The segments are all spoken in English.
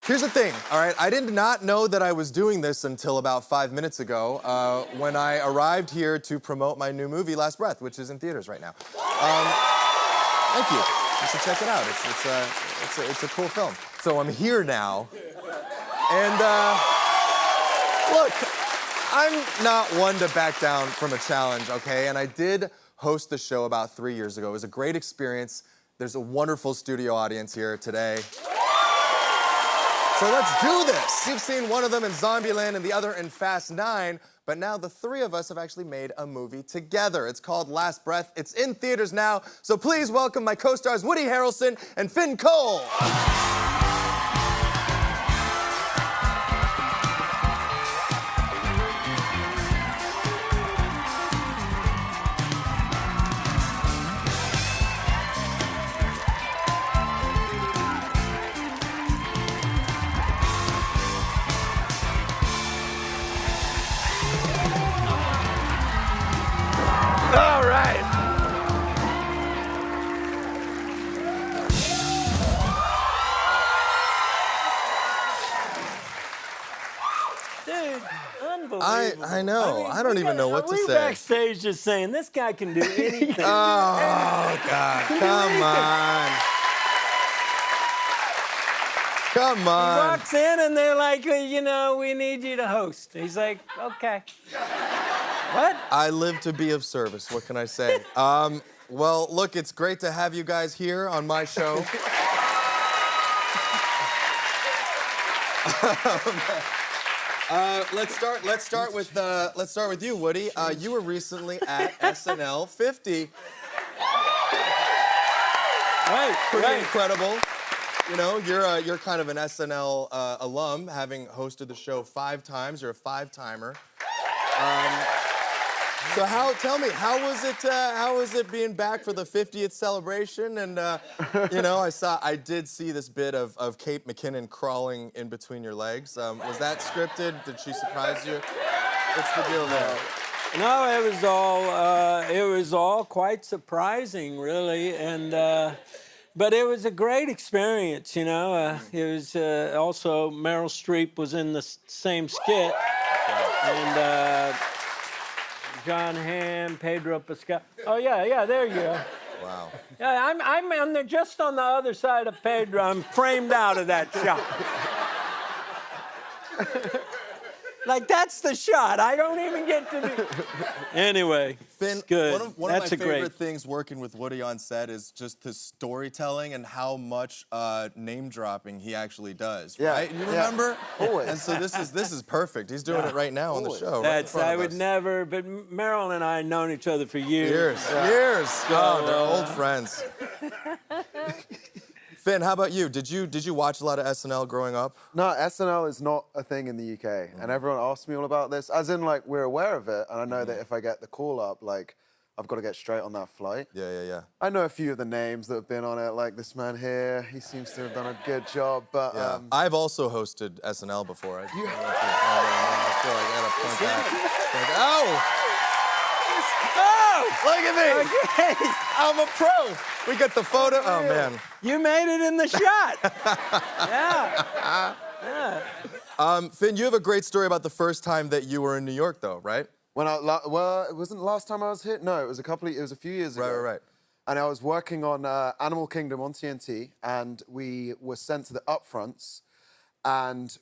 Here's the thing, all right? I did not know that I was doing this until about 5 minutes ago when I arrived here to promote my new movie, Last Breath, which is in theaters right now. Thank you. You should check it out. It's a cool film. So I'm here now, and look, I'm not one to back down from a challenge, okay? And I did host the show about 3 years ago. It was a great experience. There's a wonderful studio audience here today. So let's do this. You've seen one of them in Zombieland and the other in Fast 9, but now the three of us have actually made a movie together. It's called Last Breath. It's in theaters now, so please welcome my co-stars Woody Harrelson and Finn Cole. All right. Dude, unbelievable. I know. I don't even know what to say. We backstage just saying, this guy can do anything. Oh, God. Come on. Come on. He walks in and they're like, you know, we need you to host. He's like, okay. What? I live to be of service. What can I say? Well, look, it's great to have you guys here on my show. Let's start with you, Woody. You were recently at SNL 50. Pretty incredible. You know, you're kind of an SNL alum, having hosted the show 5 times. You're a 5-timer. So tell me, how was it being back for the 50th celebration? And you know, I did see this bit of Kate McKinnon crawling in between your legs. Was that scripted? Did she surprise you? What's the deal there? No, it was all quite surprising, really, and but it was a great experience. You know, it was also Meryl Streep was in the same skit, and. John Hamm, Pedro Pascal. Oh yeah, there you go. Wow. Yeah, I'm on the, just on the other side of Pedro. I'm framed out of that shot. Like, that's the shot. I don't even get to do... Anyway, Finn, it's good. One of my favorite things working with Woody on set is just his storytelling and how much name-dropping he actually does, right? You remember? Always. And so this is perfect. He's doing it right now on the show. That's, I would never, but Meryl and I have known each other for years. Years. Oh, they're old friends. Finn, how about you? Did you watch a lot of SNL growing up? No, SNL is not a thing in the UK, and everyone asks me all about this. As in, like, we're aware of it, and I know that if I get the call up, like, I've got to get straight on that flight. Yeah. I know a few of the names that have been on it, like this man here. He seems to have done a good job, but... Yeah. I've also hosted SNL before. I feel like I gotta point that. Oh! Look at me! Okay. I'm a pro! We got the photo. Oh, man. You made it in the shot. Yeah. Finn, you have a great story about the first time that you were in New York, though, right? When well, it wasn't the last time I was here. No, it was a few years ago. Right. And I was working on Animal Kingdom on TNT, and we were sent to the upfronts, and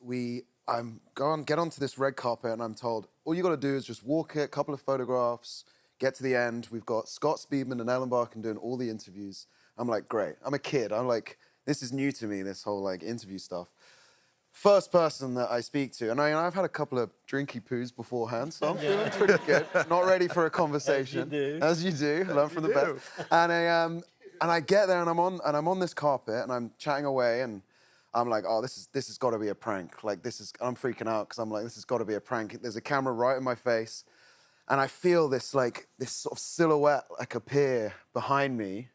get onto this red carpet, and I'm told, all you got to do is just walk it, a couple of photographs, get to the end. We've got Scott Speedman and Ellen Barkin doing all the interviews. I'm like, great. I'm a kid. I'm like, this is new to me, this whole, like, interview stuff. First person that I speak to, and I've had a couple of drinky poos beforehand, so I'm feeling pretty good. Not ready for a conversation. As you do. Learn from the best. And I get there, and I'm on this carpet, and I'm chatting away, and I'm like, oh, this has got to be a prank. Like, I'm freaking out, because I'm like, this has got to be a prank. There's a camera right in my face, and I feel this sort of silhouette, like, appear behind me,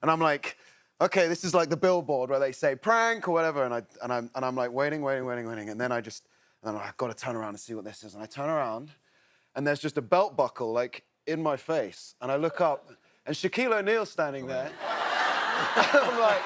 and I'm like, okay, this is like the billboard where they say prank or whatever, and I'm like waiting, and then I'm like, I've got to turn around and see what this is, and I turn around, and there's just a belt buckle like in my face, and I look up, and Shaquille O'Neal's standing there, and I'm like,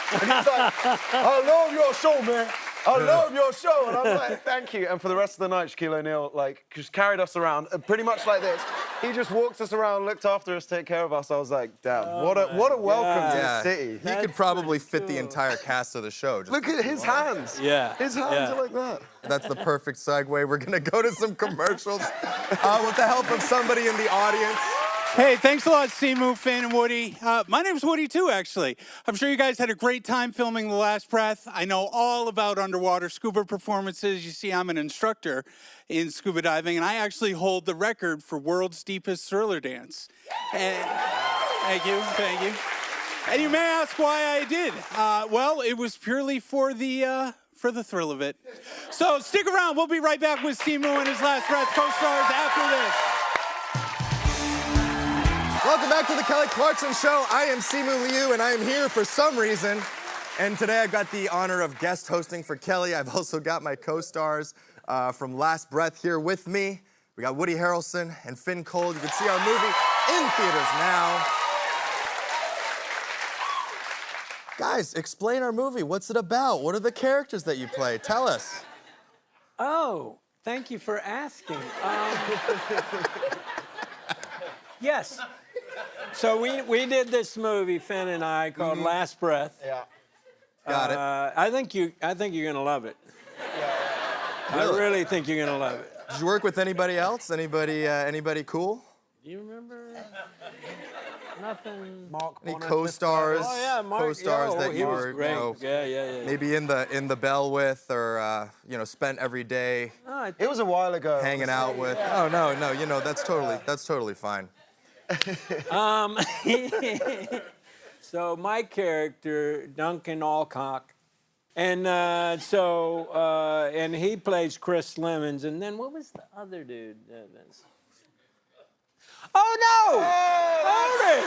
And he's like, I love your show, man. I love your show. And I'm like, thank you. And for the rest of the night, Shaquille O'Neal, like, just carried us around, pretty much like this. He just walked us around, looked after us, take care of us. I was like, damn, what a welcome to the city. He could probably fit the entire cast of the show. Just Look at his hands. Yeah. His hands are like that. That's the perfect segue. We're gonna go to some commercials with the help of somebody in the audience. Hey, thanks a lot, Simu, Finn, and Woody. My name's Woody, too, actually. I'm sure you guys had a great time filming The Last Breath. I know all about underwater scuba performances. You see, I'm an instructor in scuba diving, and I actually hold the record for world's deepest thriller dance. And thank you. And you may ask why I did. Well, it was purely for the thrill of it. So stick around. We'll be right back with Simu and his Last Breath co-stars after this. Welcome back to the Kelly Clarkson Show. I am Simu Liu, and I am here for some reason. And today I've got the honor of guest hosting for Kelly. I've also got my co-stars from Last Breath here with me. We got Woody Harrelson and Finn Cole. You can see our movie in theaters now. Guys, explain our movie. What's it about? What are the characters that you play? Tell us. Oh, thank you for asking. Yes. So we did this movie, Finn and I, called Last Breath. Yeah. Got it. I think you're gonna love it. Really? I really think you're gonna love it. Did you work with anybody else? Anybody cool? Do you remember? Nothing. Mark Any Bonnet, co-stars? Oh yeah, Mark. Co-stars that he you was were, great. you know, Yeah. maybe in the bell with, or spent every day Oh, It was a while ago. hanging out with. Oh no, that's totally fine. So my character, Duncan Alcock, and and he plays Chris Lemons, and then what was the other dude? Oh no! Hold it!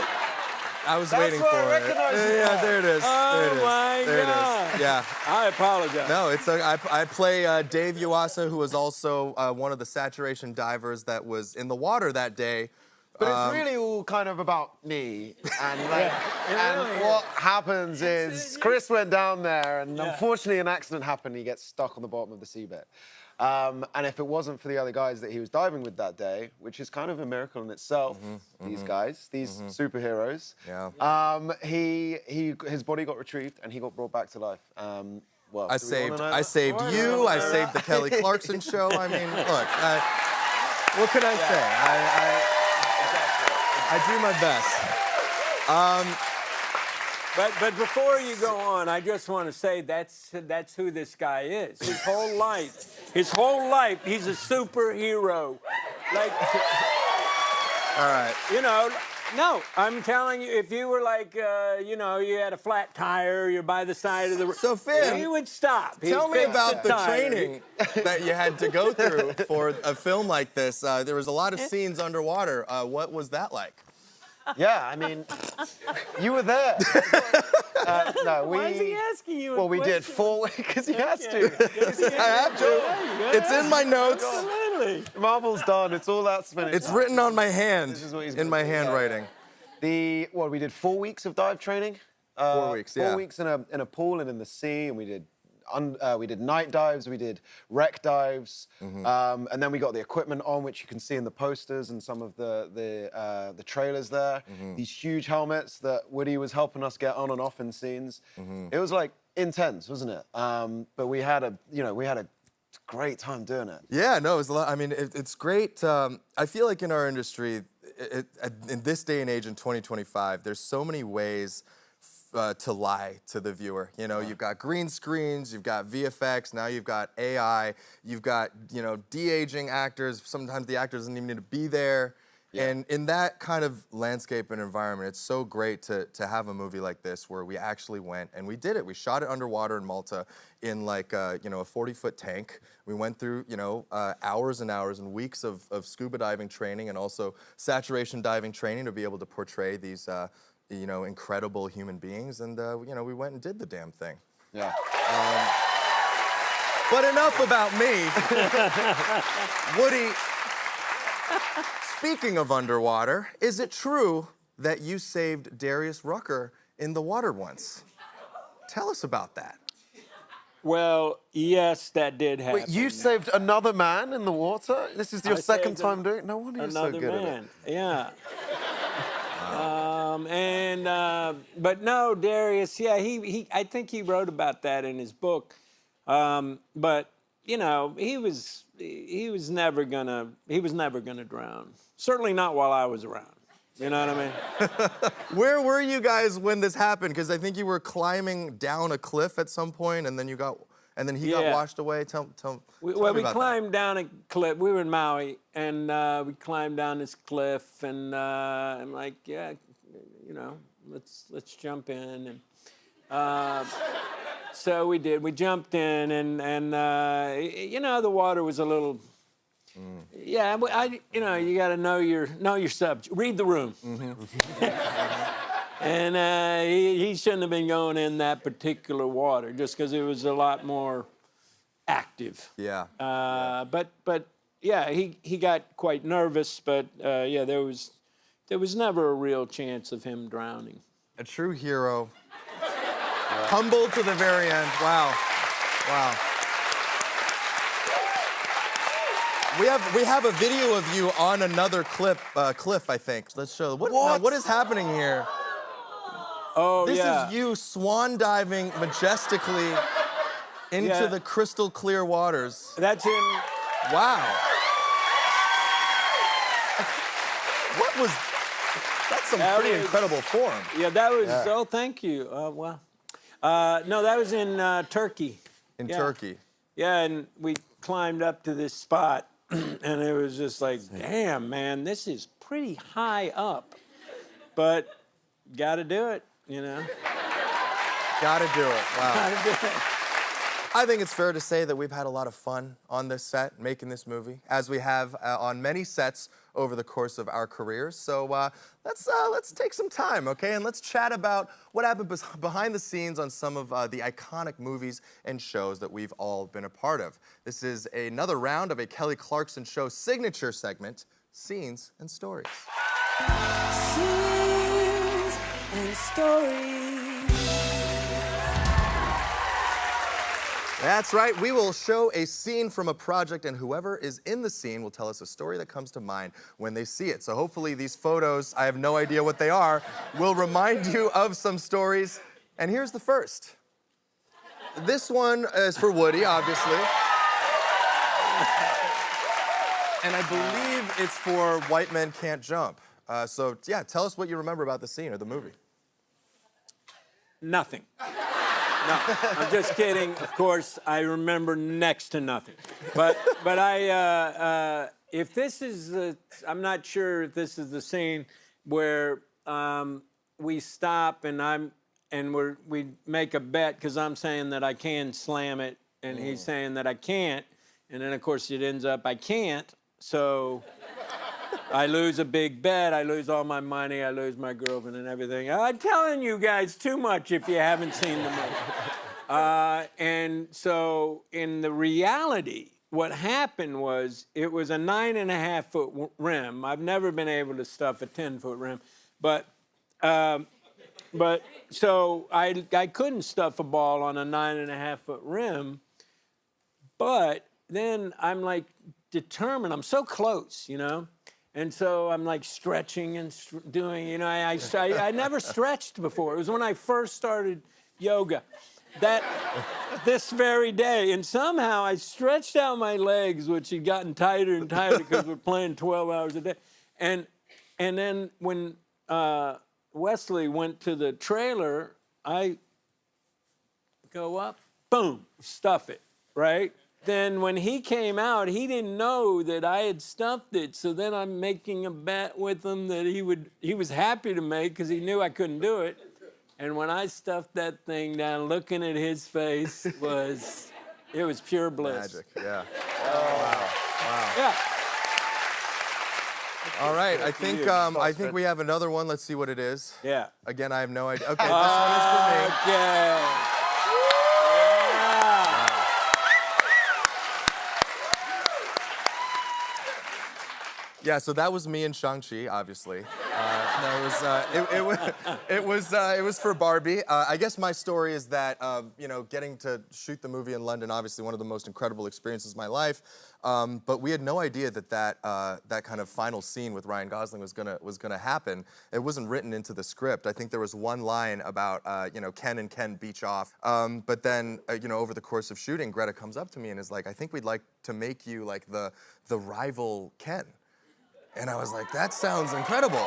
I was That's waiting where I for it. recognize you Yeah, from. there it is. Oh there it is. my there God. It is. Yeah. I apologize. No, I play Dave Uwasa, who was also one of the saturation divers that was in the water that day. But it's really all kind of about me. And like, and really what happens is Chris went down there, and unfortunately an accident happened. He gets stuck on the bottom of the seabed. And if it wasn't for the other guys that he was diving with that day, which is kind of a miracle in itself, these guys, these superheroes, his body got retrieved and he got brought back to life. Well, I saved you. I saved the Kelly Clarkson Show. I mean, look, what can I say? I do my best. But before you go on, I just want to say that's who this guy is. His whole life, he's a superhero. Like, All right. No, I'm telling you, if you were like, you had a flat tire, you're by the side of the... So, Finn, he would stop. Tell me about the tire. training that you had to go through for a film like this. There was a lot of scenes underwater. What was that like? Yeah, I mean, you were there. No, Why is he asking you? Well, we did 4 because he has to. I have to. It's in my notes. Absolutely. Marvel's done. It's all out spinning. It's written on my hand, This is what he's in my handwriting. We did 4 weeks of dive training. 4 weeks, yeah. 4 weeks in a pool and in the sea, and we did night dives, we did wreck dives, and then we got the equipment on, which you can see in the posters and some of the trailers there. These huge helmets that Woody was helping us get on and off in scenes. It was like intense, wasn't it? But we had a great time doing it. Yeah, no, it was a lot. I mean, it's great. I feel like in our industry, in this day and age in 2025, there's so many ways to lie to the viewer. You've got green screens, you've got VFX, now you've got AI, you've got, de-aging actors. Sometimes the actor doesn't even need to be there. Yeah. And in that kind of landscape and environment, it's so great to have a movie like this where we actually went and we did it. We shot it underwater in Malta in like a 40-foot tank. We went through, hours and hours and weeks of scuba diving training and also saturation diving training to be able to portray these incredible human beings, and we went and did the damn thing. Yeah. But enough about me. Woody, speaking of underwater, is it true that you saved Darius Rucker in the water once? Tell us about that. Well, yes, that did happen. Wait, you saved another man in the water? This is your second time doing it? No wonder you're so good man. at it. Yeah. But no, Darius, yeah, I think he wrote about that in his book. But, you know, he was never gonna drown. Certainly not while I was around. You know what I mean? Where were you guys when this happened? Because I think you were climbing down a cliff at some point, and then he got washed away. Tell we me about climbed down a cliff. We were in Maui, and we climbed down this cliff, and I'm like, yeah, you know, let's jump in, and so we did. We jumped in, and you know, the water was a little. Yeah, you know, you got to know your subject. Read the room. And he shouldn't have been going in that particular water just because it was a lot more active. Yeah. But yeah, he got quite nervous. But yeah, there was never a real chance of him drowning. A true hero. Humble to the very end. Wow. Wow. We have a video of you on another cliff, I think. Let's show. What is happening here? Oh, this yeah. is you swan diving majestically into the crystal clear waters. That's in. Wow. That's some pretty incredible form. Yeah, that was. Yeah. Oh, thank you. Well, no, that was in Turkey. In Turkey. Yeah, and we climbed up to this spot. And it was just like, damn, man, this is pretty high up. But gotta do it, you know? Gotta do it, wow. Gotta do it. I think it's fair to say that we've had a lot of fun on this set, making this movie, as we have on many sets over the course of our careers. So let's take some time, okay? And let's chat about what happened behind the scenes on some of the iconic movies and shows that we've all been a part of. This is another round of a Kelly Clarkson Show signature segment, Scenes and Stories. Scenes and Stories. That's right, we will show a scene from a project, and whoever is in the scene will tell us a story that comes to mind when they see it. So hopefully these photos, I have no idea what they are, will remind you of some stories. And here's the first. This one is for Woody, obviously. And I believe it's for White Men Can't Jump. So yeah, tell us what you remember about the scene or the movie. Nothing. No, I'm just kidding. Of course, I remember next to nothing. But if this is I'm not sure if this is the scene where we stop and we make a bet because I'm saying that I can slam it and he's saying that I can't, and then of course it ends up I can't. So I lose a big bet, I lose all my money, I lose my girlfriend and everything. I'm telling you guys too much if you haven't seen the movie. And so in the reality, what happened was it was a 9.5-foot rim. I've never been able to stuff a 10-foot rim, but so I couldn't stuff a ball on a 9.5-foot rim, but then I'm like determined, I'm so close, you know? And so I'm like stretching and doing, you know, I never stretched before. It was when I first started yoga, this very day. And somehow I stretched out my legs, which had gotten tighter and tighter because we're playing 12 hours a day. And then when Wesley went to the trailer, I go up, boom, stuff it, right? Then when he came out, he didn't know that I had stuffed it. So then I'm making a bet with him that he was happy to make because he knew I couldn't do it. And when I stuffed that thing down, looking at his face it was pure bliss. Magic, yeah. Oh, wow. Yeah. All right, I think we have another one. Let's see what it is. Yeah. Again, I have no idea. Okay, this one is for me. Okay. Yeah, so that was me and Shang-Chi, obviously. It was for Barbie. I guess my story is that getting to shoot the movie in London, obviously one of the most incredible experiences of my life. But we had no idea that kind of final scene with Ryan Gosling was gonna happen. It wasn't written into the script. I think there was one line about Ken and Ken beach off. But then over the course of shooting, Greta comes up to me and is like, "I think we'd like to make you like the rival Ken." And I was like, "That sounds incredible."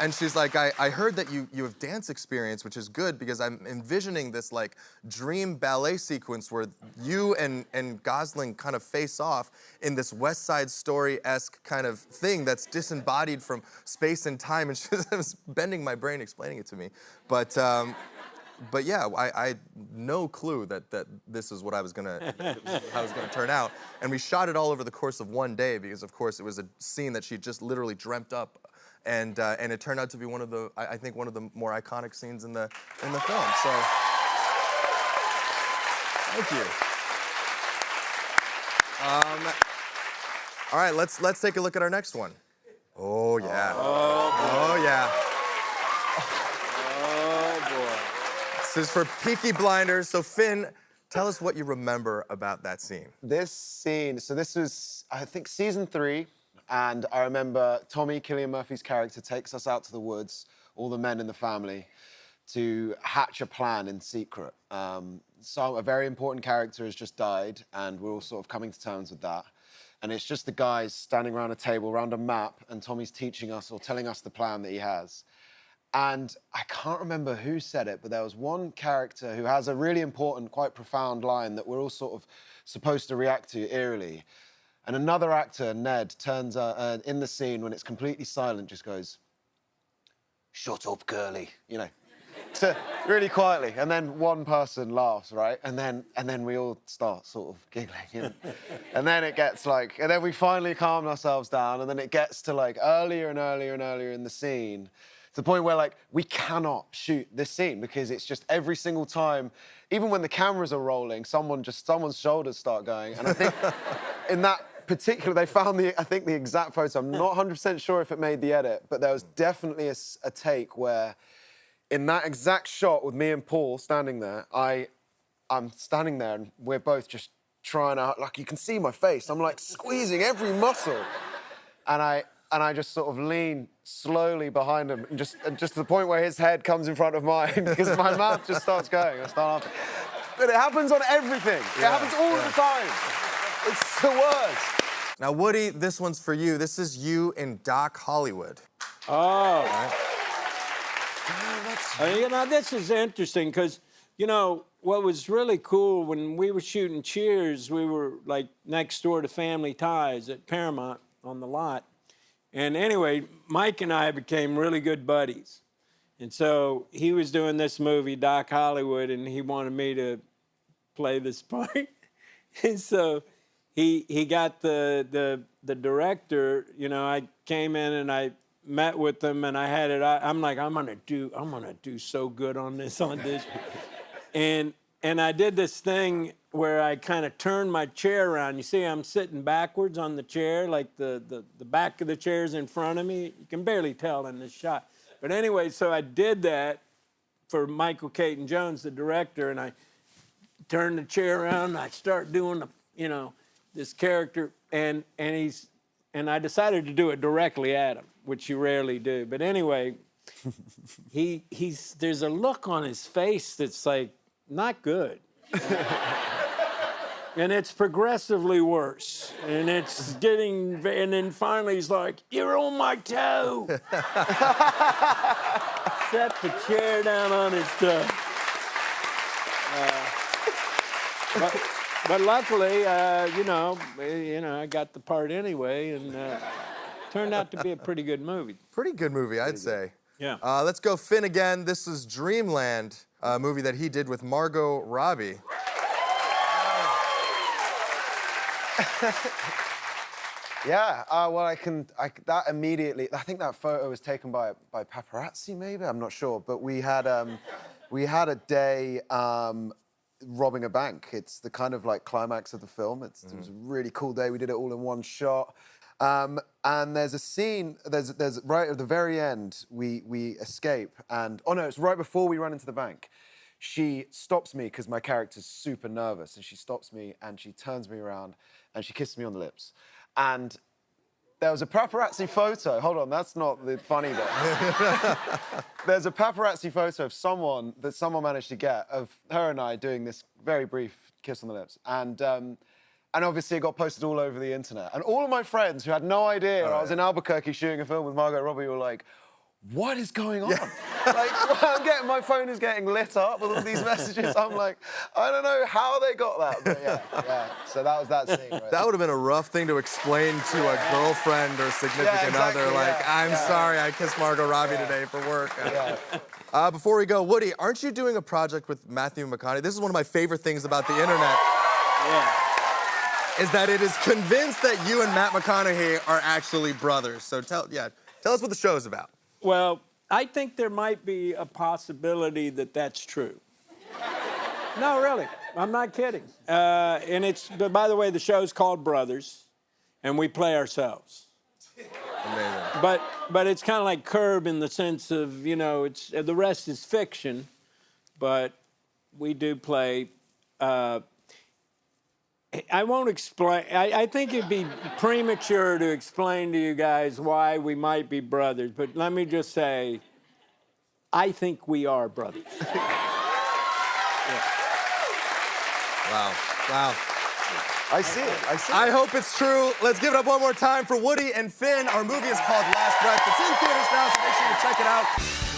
And she's like, I heard that you have dance experience, which is good because I'm envisioning this like dream ballet sequence where you and Gosling kind of face off in this West Side Story-esque kind of thing that's disembodied from space and time. And she was bending my brain explaining it to me. But yeah, I had no clue that this is what how it was gonna turn out. And we shot it all over the course of one day because, of course, it was a scene that she just literally dreamt up. And it turned out to be one of the more iconic scenes in the film. So, thank you. All right, let's take a look at our next one. Oh yeah. Oh yeah. Oh boy. This is for Peaky Blinders. So Finn, tell us what you remember about that scene. This scene, so this was, I think, season 3. And I remember Tommy, Cillian Murphy's character, takes us out to the woods, all the men in the family, to hatch a plan in secret. So a very important character has just died, and we're all sort of coming to terms with that. And it's just the guys standing around a table, around a map, and Tommy's teaching us or telling us the plan that he has. And I can't remember who said it, but there was one character who has a really important, quite profound line that we're all sort of supposed to react to eerily. And another actor, Ned, turns in the scene when it's completely silent, just goes, "Shut up, Curly," really quietly. And then one person laughs, right? And then we all start sort of giggling. And then it gets like, and then we finally calm ourselves down, and then it gets to like earlier and earlier and earlier in the scene, to the point where like we cannot shoot this scene because it's just every single time, even when the cameras are rolling, someone's shoulders start going. And I think in that particular, they found the exact photo. I'm not 100% sure if it made the edit, but there was definitely a take where, in that exact shot with me and Paul standing there, I'm standing there and we're both just trying out, like you can see my face. I'm like squeezing every muscle, and I just sort of lean slowly behind him, and just to the point where his head comes in front of mine because my mouth just starts going. I start laughing. But it happens on everything. Yeah, it happens all the time. It's the worst. Now, Woody, this one's for you. This is you in Doc Hollywood. Oh. This is interesting because, what was really cool when we were shooting Cheers, we were like next door to Family Ties at Paramount on the lot. And anyway, Mike and I became really good buddies. And so he was doing this movie, Doc Hollywood, and he wanted me to play this part. And so he got the director, I came in and I met with them and I had it. I'm like, I'm gonna do so good on this audition. and I did this thing where I kind of turned my chair around. You see, I'm sitting backwards on the chair, like the back of the chair's in front of me. You can barely tell in this shot. But anyway, so I did that for Michael Caton Jones, the director, and I turned the chair around and I start doing this character, and I decided to do it directly at him, which you rarely do. But anyway, there's a look on his face that's like not good. And it's progressively worse. And it's getting, and then finally he's like, "You're on my toe." Set the chair down on his toe. But luckily, I got the part anyway, and turned out to be a pretty good movie. Pretty good movie, I'd say. Yeah. Let's go Finn again. This is Dreamland, a movie that he did with Margot Robbie. Yeah, well, that immediately, I think that photo was taken by paparazzi, maybe, I'm not sure, but we had a day robbing a bank. It's the kind of like climax of the film. It was a really cool day. We did it all in one shot. And there's a scene, there's right at the very end, we escape, and, oh no, it's right before we run into the bank. She stops me, because my character's super nervous, and she stops me, and she turns me around, and she kisses me on the lips. And there was a paparazzi photo, hold on, that's not the funny bit. There's a paparazzi photo of someone that someone managed to get, of her and I doing this very brief kiss on the lips. And obviously it got posted all over the internet. And all of my friends who had no idea I was in Albuquerque shooting a film with Margot Robbie were like, what is going on? Like, my phone is getting lit up with all these messages. I'm like, I don't know how they got that, but yeah. So that was that scene, right? That would have been a rough thing to explain to a girlfriend or significant other. Like, I'm sorry, I kissed Margot Robbie today for work. Before we go, Woody, aren't you doing a project with Matthew McConaughey? This is one of my favorite things about the internet. Is that it is convinced that you and Matt McConaughey are actually brothers. So tell us what the show is about. Well, I think there might be a possibility that that's true. No, really, I'm not kidding. But by the way, the show's called Brothers, and we play ourselves. Amazing. But it's kind of like Curb in the sense of, you know, the rest is fiction, but we do play. I won't explain. I think it'd be premature to explain to you guys why we might be brothers, but let me just say, I think we are brothers. Wow. I see it. I hope it's true. Let's give it up one more time for Woody and Finn. Our movie is called Last Breath. It's in theaters now, so make sure you check it out.